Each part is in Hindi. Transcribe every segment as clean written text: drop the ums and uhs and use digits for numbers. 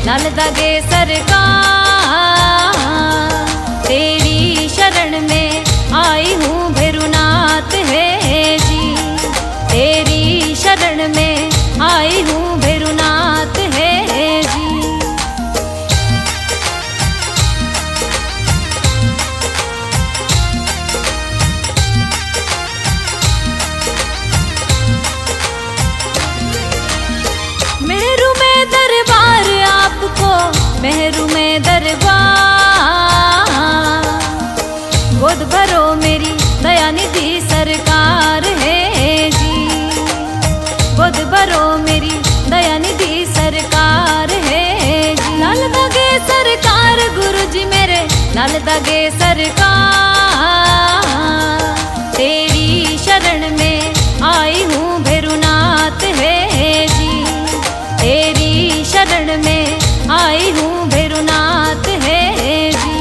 लाल दागे सरकार, तेरी शरण में आई हूँ भैरुनाथ है जी, तेरी शरण में आई हूँ भैरुनाथ है जी। मेरू में दरबार आपको, मेरू में दरबार, गोद भरो मेरी दया निधि सरकार है जी, गोद भरो मेरी दया निधि सरकार है जी। लाल दागे सरकार गुरु जी मेरे, लाल दागे सरकार, तेरी शरण में आई हूँ भैरुनाथ है जी, तेरी शरण में आई हूँ भैरुनाथ है जी।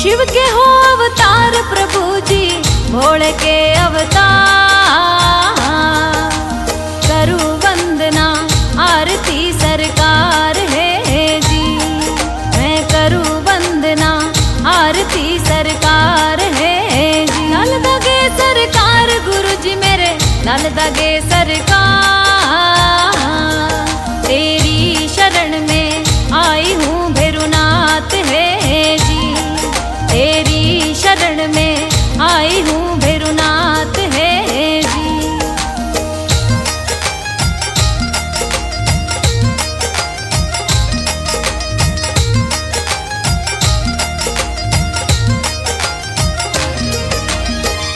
शिव के हो अवतार प्रभु जी, भोले के अवतार, करूँ वंदना आरती सरकार है जी, मैं करूँ वंदना आरती सरकार है जी। लाल दागे सरकार गुरु जी मेरे, लाल दागे सरकार, तेरी शरण में आई हूँ भैरुनाथ है जी, तेरी शरण में आई हूँ भैरुनाथ है जी।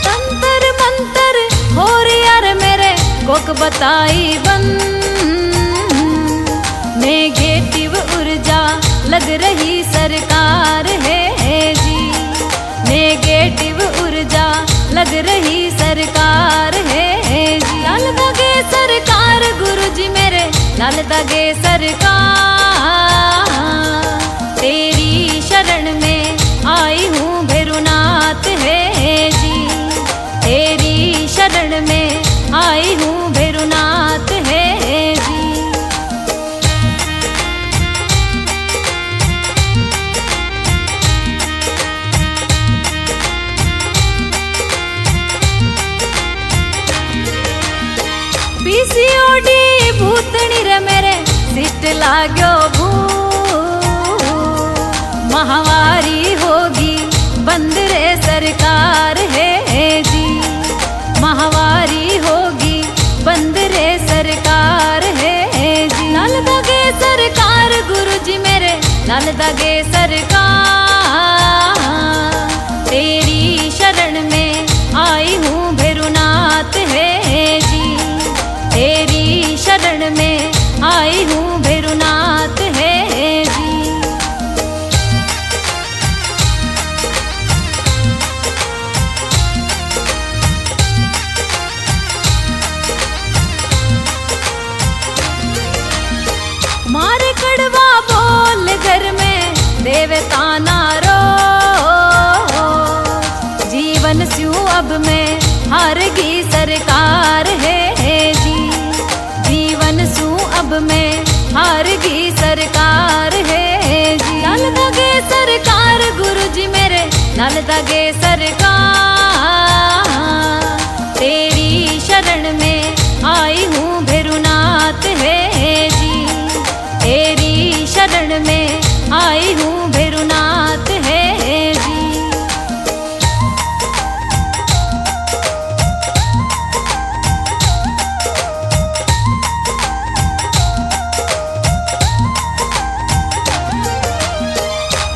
तंत्र मंत्र हो यार मेरे कोक बताई बंद, नेगेटिव ऊर्जा लग रही सरकार है जी, नेगेटिव ऊर्जा लग रही सरकार है जी। लाल दागे सरकार गुरु जी मेरे, लाल दागे सरकार, तेरी शरण में आई हूँ भैरुनाथ है जी, तेरी शरण में आई हूँ भैरुनाथ है जी। पीसीओडी भूतनी रे मेरे सिस्ट लाग्यो भू, महावारी होगी बंद रे सरकार है जी, महावारी होगी बंद रे सरकार है जी। लाल दागे सरकार गुरु जी मेरे, लाल दागे सरकार, तेरी शरण में आई हूँ भैरुनाथ है जी, तेरी शरण में आई हूँ भैरुनाथ है जी। मारे कड़वा बोल घर में देवता नारो, जीवन स्यू अब में हारगी सरकार है जी, जीवन सू अब में हारगी सरकार है जी। लाल दागे सरकार गुरु जी मेरे, लाल दागे सरकार, तेरी शरण में आई हूँ भैरुनाथ है जी, तेरी शरण में आई हूँ भैरुनाथ है जी।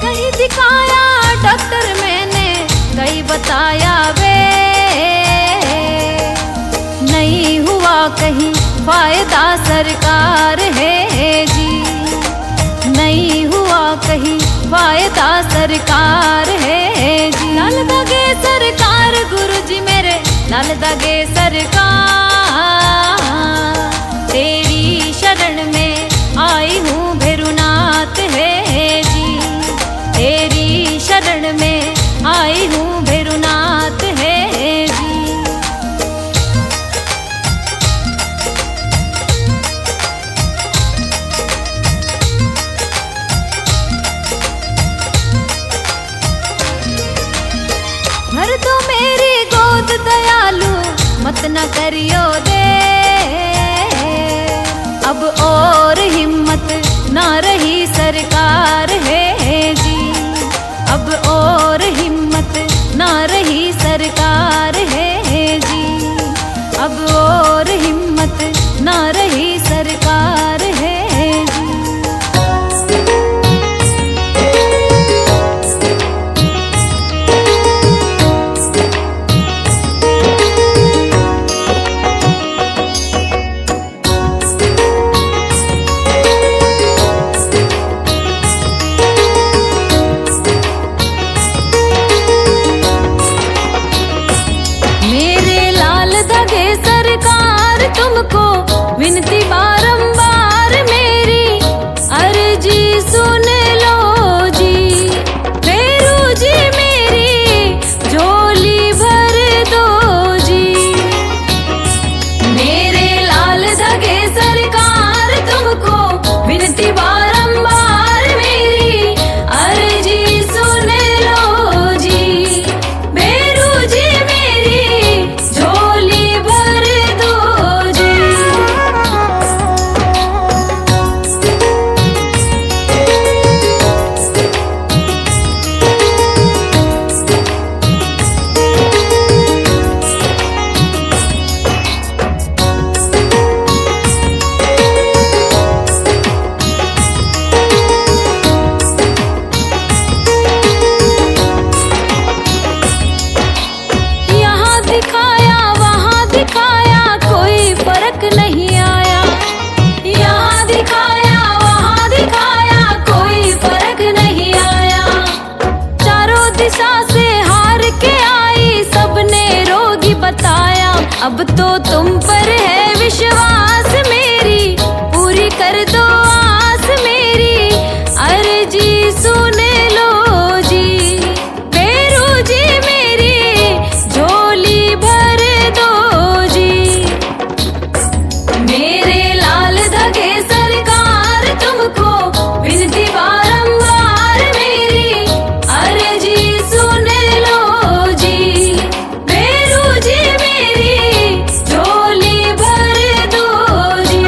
कहीं दिखाया डॉक्टर मैंने, कहीं बताया वे, नहीं हुआ कहीं फायदा सरकार है जी, नहीं हुआ कहीं फायदा सरकार है जी। लाल दागे सरकार गुरु जी मेरे, लाल दागे सरकार, तेरी शरण में आई हूँ भैरुनाथ है जी, तेरी भर दो मेरी गोद दयालु, मत न करियो दे। अब और हिम्मत ना रही सरकार है जी, अब और हिम्मत ना रही सरकार है जी, अब और हिम्मत ना रही सरकार है जी। तुमको विनती बारंबार मेरी, अर्जी सुन लो जी। फेरू जी मेरी झोली भर दो जी। मेरे लाल धगे सरकार तुमको विनती बारंबार मेरी, अर्जी सुन लो जी। फेरू जी मेरी झोली भर दो। दिखाया वहाँ दिखाया कोई फर्क नहीं आया, यहाँ दिखाया वहाँ दिखाया कोई फर्क नहीं आया। चारों दिशा से हार के आई सबने रोगी बताया, अब तो तुम पर है विश्वास मेरी, पूरी कर दो आस मेरी, अर्जी सुन लो जी। फेरू जी मेरी झोली भर दो जी। मेरे लाल धगे सरकार तुमको विनती बारंबार मेरी, अर्जी सुन लो जी। फेरू जी मेरी झोली भर दो जी।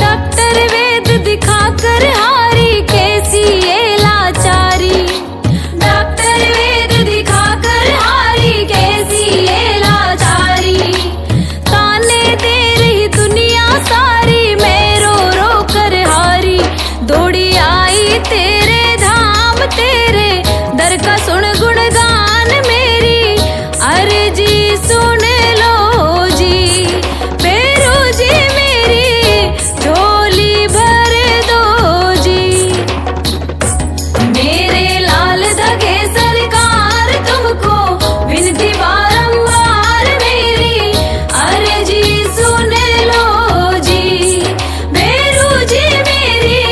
डॉक्टर वेद दिखाकर हारी कैसी ये लाचारी, डॉक्टर वेद दिखाकर हारी कैसी ये लाचारी। ताने दे रही दुनिया सारी, मैं रो रो कर हारी, दौड़ी आई तेरे धाम तेरे दर का सुन गुणगान मेरी, अर्जी सुन लो जी। फेरू जी मेरी झोली भर दो जी। मेरे लाल धगे सरकार तुमको विनती बारंबार मेरी, अर्जी सुन लो जी। फेरू जी मेरी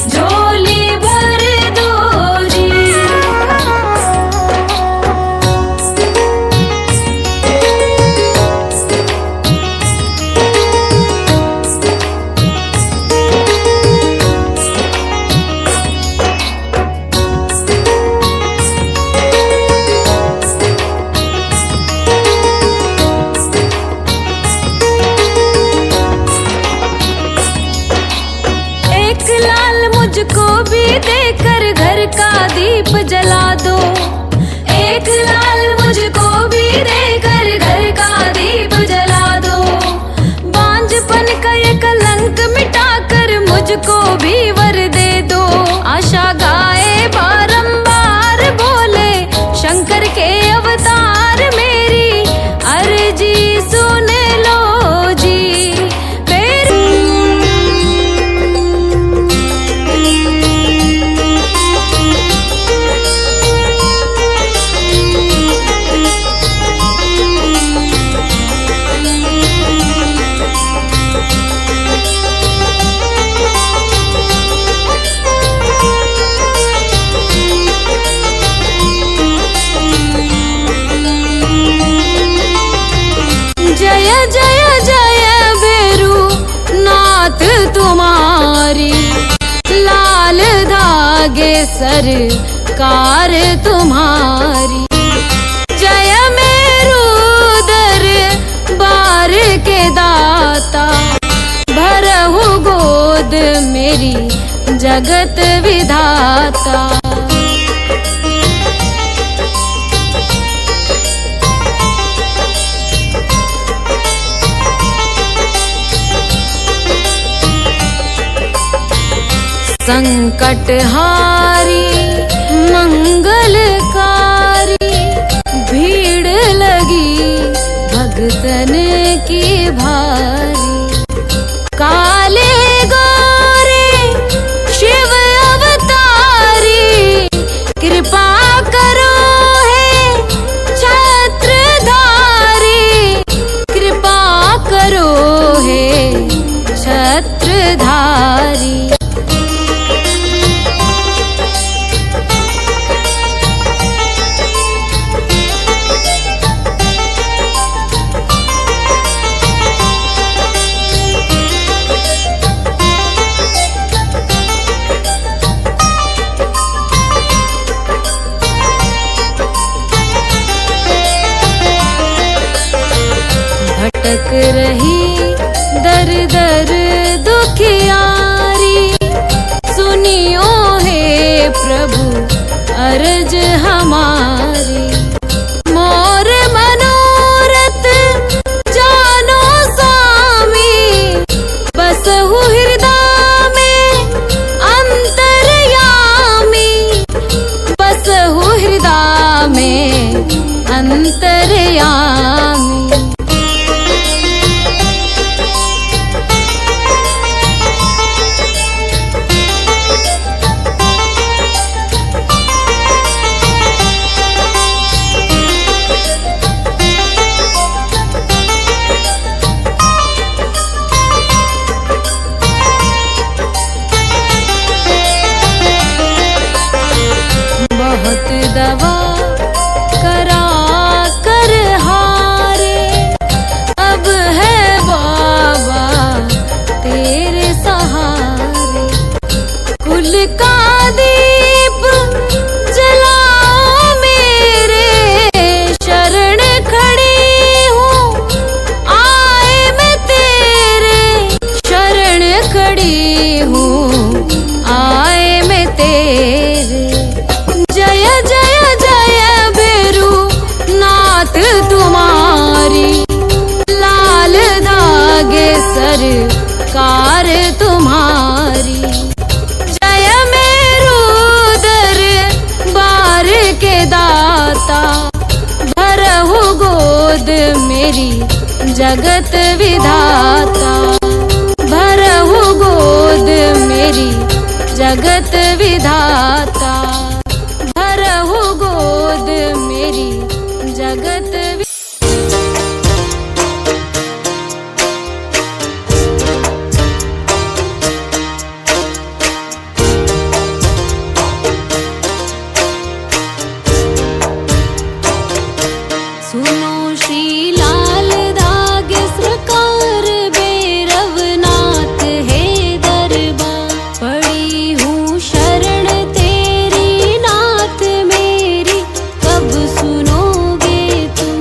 झोली भर दो जी। एक लाल मुझको भी देकर घर का दीप जला दो, एक लाल मुझको भी देकर घर का दीप जला दो। बांझपन का ये कलंक मिटाकर मुझको भी वर दे दो, आशा गाए बारंबार बोले शंकर के अवतार मेरी, अर्जी सुन लो जी। दागे सरकार तुम्हारी। जय मेरू दरबार के दाता, भरहु गोद मेरी जगत विधाता। संकटहारी मंगलकारी, भीड़ लगी भगतन की भारी। काले गोरे शिव अवतारी, कृपा करो हे छत्रधारी। कृपा करो हे छत्रधारी। भटक रही दर दर दुखियारी, सुनियो हे प्रभु अर्ज हमारी। मोर मनोरथ जानो स्वामी, बसहु हृदय में अंतर्यामी। बसहु हृदय में अंतर्यामी। बहुत दवा करा कर हारे, अब है बाबा तेरे सहारे। कुल का दीप जलाओ मेरे, शरण खड़ी हूँ आए मैं तेरे। शरण खड़ी हूँ आए मैं तेरे। जय जय जय भैरू नाथ तुम्हारी, लाल धागे सरकार तुम्हारी। जय मेरू दरबार के दाता, भरहु गोद मेरी जगत विधाता। भरहु गोद मेरी जगत विधाता। भरहु गोद मेरी जगत सुनो श्री लाल दागे सरकार, भैरवनाथ है दरबार। पड़ी हूँ शरण तेरी नाथ मेरी, कब सुनोगे तुम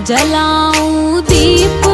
जलाऊं दीप